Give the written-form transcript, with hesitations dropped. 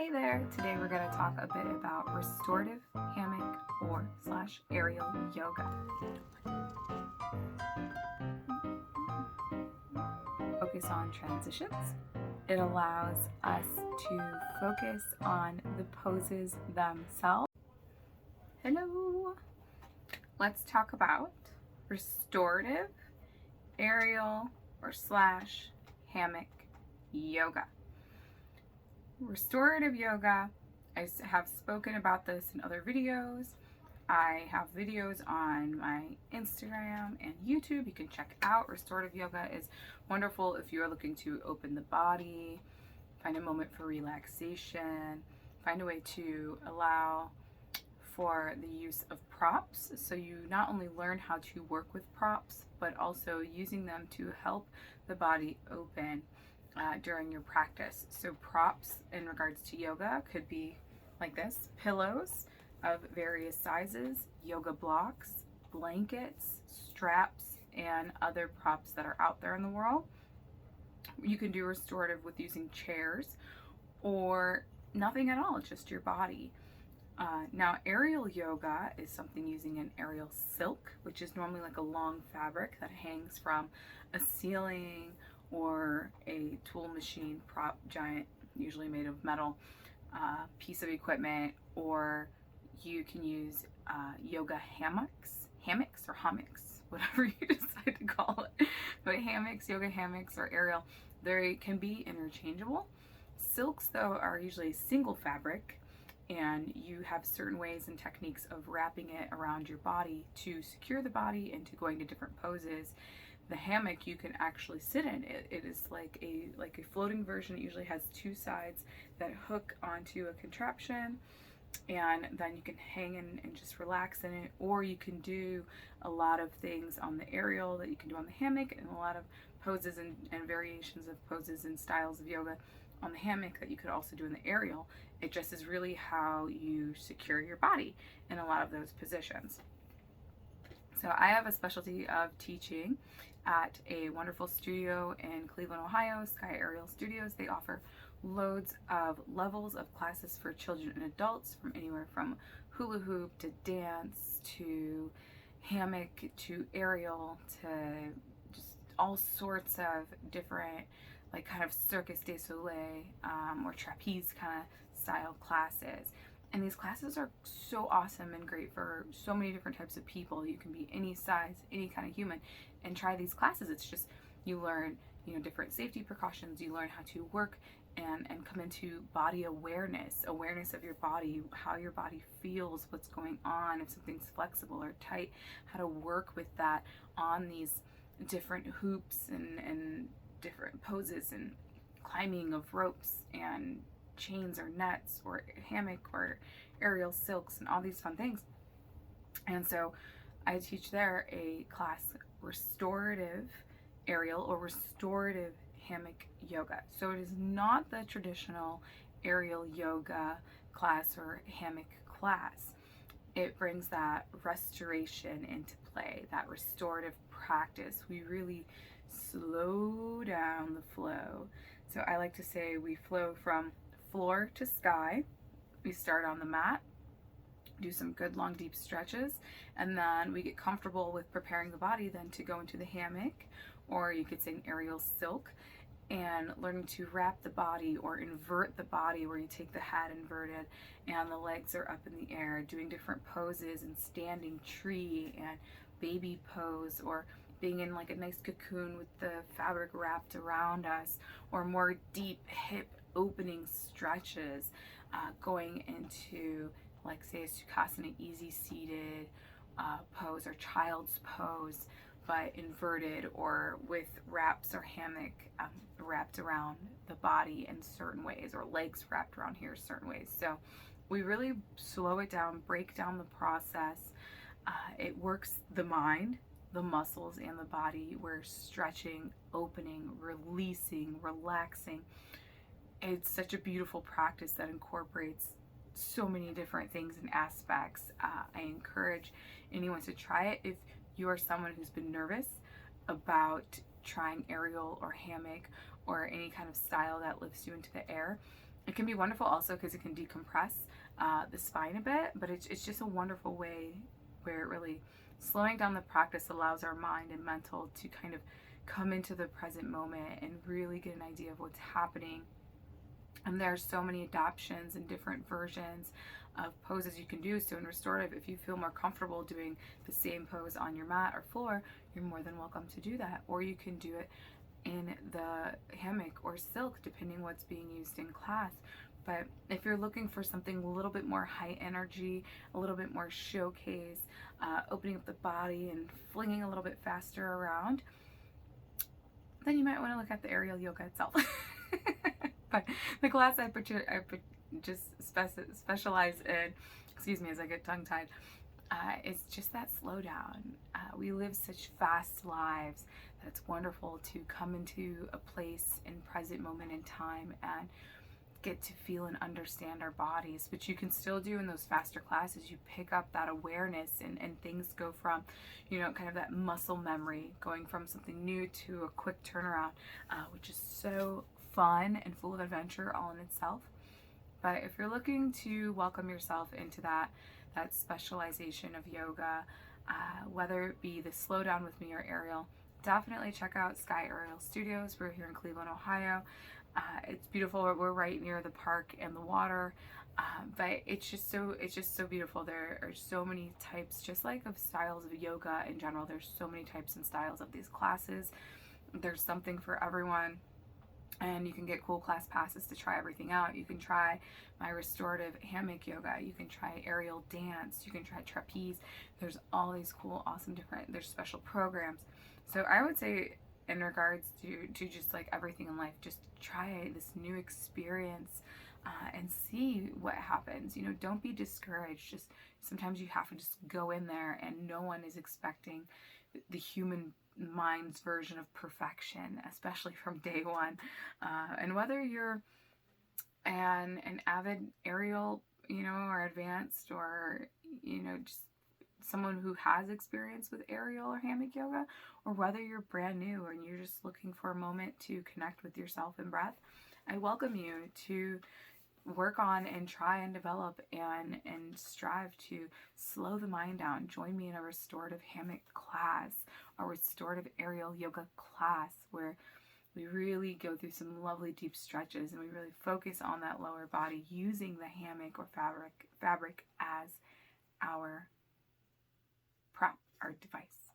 Hey there! Today we're going to talk a bit about restorative hammock or / aerial yoga. Focus on transitions. It allows us to focus on the poses themselves. Hello! Let's talk about restorative aerial or / hammock yoga. Restorative yoga, I have spoken about this in other videos. I have videos on my Instagram and YouTube. You can check out. Restorative yoga is wonderful if you are looking to open the body, find a moment for relaxation, find a way to allow for the use of props. So you not only learn how to work with props, but also using them to help the body open during your practice. So props in regards to yoga could be like this: pillows of various sizes, yoga blocks, blankets, straps, and other props that are out there in the world. You can do restorative with using chairs or nothing at all, just your body. Now, aerial yoga is something using an aerial silk, which is normally like a long fabric that hangs from a ceiling or a tool machine prop giant, usually made of metal, piece of equipment, or you can use yoga hammocks or hummocks, whatever you decide to call it. But hammocks, yoga hammocks, or aerial, they can be interchangeable. Silks, though, are usually single fabric, and you have certain ways and techniques of wrapping it around your body to secure the body into going to different poses. The hammock you can actually sit in. It is like a floating version. It usually has two sides that hook onto a contraption, and then you can hang in and just relax in it, or you can do a lot of things on the aerial that you can do on the hammock, and a lot of poses and variations of poses and styles of yoga on the hammock that you could also do in the aerial. It just is really how you secure your body in a lot of those positions. So I have a specialty of teaching at a wonderful studio in Cleveland, Ohio, Sky Aerial Studios. They offer loads of levels of classes for children and adults, from anywhere from hula hoop to dance to hammock to aerial to just all sorts of different, like kind of Circus du Soleil or trapeze kind of style classes. And these classes are so awesome and great for so many different types of people. You can be any size, any kind of human, and try these classes. It's just, you learn, different safety precautions. You learn how to work and come into body awareness of your body, how your body feels, what's going on, if something's flexible or tight, how to work with that on these different hoops and different poses and climbing of ropes and chains or nets or hammock or aerial silks and all these fun things. And so I teach there a class, restorative aerial or restorative hammock yoga. So it is not the traditional aerial yoga class or hammock class. It brings that restoration into play, that restorative practice. We really slow down the flow. So I like to say we flow from floor to sky. We start on the mat, do some good long deep stretches, and then we get comfortable with preparing the body then to go into the hammock, or you could say an aerial silk, and learning to wrap the body or invert the body, where you take the head inverted and the legs are up in the air, doing different poses and standing tree and baby pose, or being in like a nice cocoon with the fabric wrapped around us, or more deep hip opening stretches, going into, like, say, a Sukhasana, easy seated pose, or child's pose, but inverted, or with wraps or hammock wrapped around the body in certain ways, or legs wrapped around here certain ways. So we really slow it down, break down the process. It works the mind, the muscles, and the body. We're stretching, opening, releasing, relaxing. It's such a beautiful practice that incorporates so many different things and aspects. I encourage anyone to try it. If you are someone who's been nervous about trying aerial or hammock or any kind of style that lifts you into the air, It can be wonderful also because it can decompress the spine a bit, but it's just a wonderful way where it really slowing down the practice allows our mind and mental to kind of come into the present moment and really get an idea of what's happening. And there's so many adaptations and different versions of poses you can do. So in restorative, if you feel more comfortable doing the same pose on your mat or floor, you're more than welcome to do that. Or you can do it in the hammock or silk, depending what's being used in class. But if you're looking for something a little bit more high energy, a little bit more showcase, opening up the body and flinging a little bit faster around, then you might want to look at the aerial yoga itself. But the class I just specialize in, excuse me as I get tongue-tied, it's just that slow down. We live such fast lives that it's wonderful to come into a place in present moment in time and get to feel and understand our bodies, which you can still do in those faster classes. You pick up that awareness and things go from, you know, kind of that muscle memory, going from something new to a quick turnaround, which is so fun and full of adventure all in itself. But if you're looking to welcome yourself into that specialization of yoga, whether it be the slow down with me or aerial, definitely check out Sky Aerial Studios. We're here in Cleveland, Ohio. It's beautiful. We're right near the park and the water, but it's just so beautiful. There are so many types, just like of styles of yoga in general. There's so many types and styles of these classes. There's something for everyone. And you can get cool class passes to try everything out. You can try my restorative hammock yoga. You can try aerial dance. You can try trapeze. There's all these cool, awesome there's special programs. So I would say in regards to just like everything in life, just try this new experience and see what happens. You know, don't be discouraged. Just sometimes you have to just go in there, and no one is expecting the human mind's version of perfection, especially from day one. And whether you're an avid aerial, you know, or advanced, or, you know, just someone who has experience with aerial or hammock yoga, or whether you're brand new and you're just looking for a moment to connect with yourself and breath, I welcome you to work on and try and develop and strive to slow the mind down. Join me in a restorative hammock class or restorative aerial yoga class where we really go through some lovely deep stretches and we really focus on that lower body using the hammock or fabric as our prop, our device.